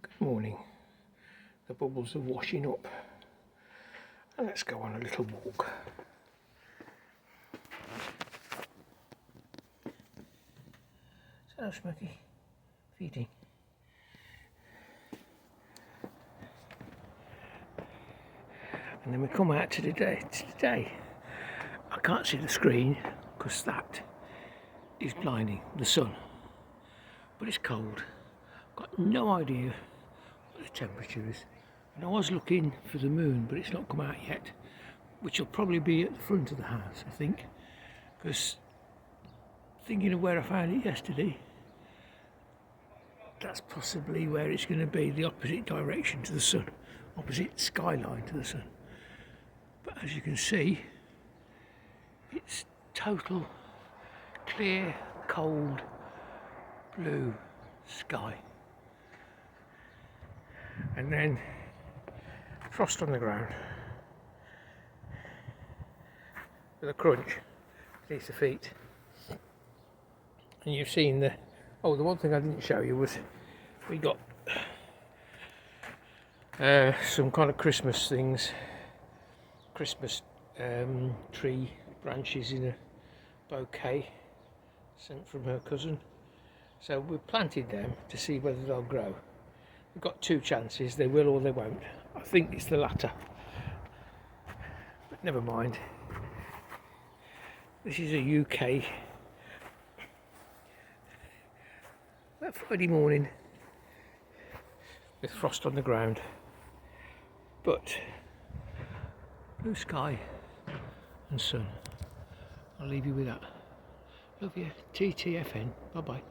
Good morning. The bubbles are washing up. And let's go on a little walk. So Smoky, feeding. And then we come out to today. I can't see the screen because that is blinding, the sun. But it's cold. Got no idea what the temperature is. And I was looking for the moon, but it's not come out yet, which will probably be at the front of the house, I think, because thinking of where I found it yesterday, that's possibly where it's going to be, the opposite direction to the sun, opposite skyline to the sun. But as you can see, it's total clear, cold, blue sky. And then frost on the ground with a crunch beneath the feet. And you've seen the one thing I didn't show you was we got some kind of Christmas things, Christmas tree branches in a bouquet sent from her cousin. So we planted them to see whether they'll grow. We've got two chances, they will or they won't. I think it's the latter, but never mind. This is a UK Friday morning with frost on the ground, but blue sky and sun. I'll leave you with that. Love you. TTFN. Bye bye.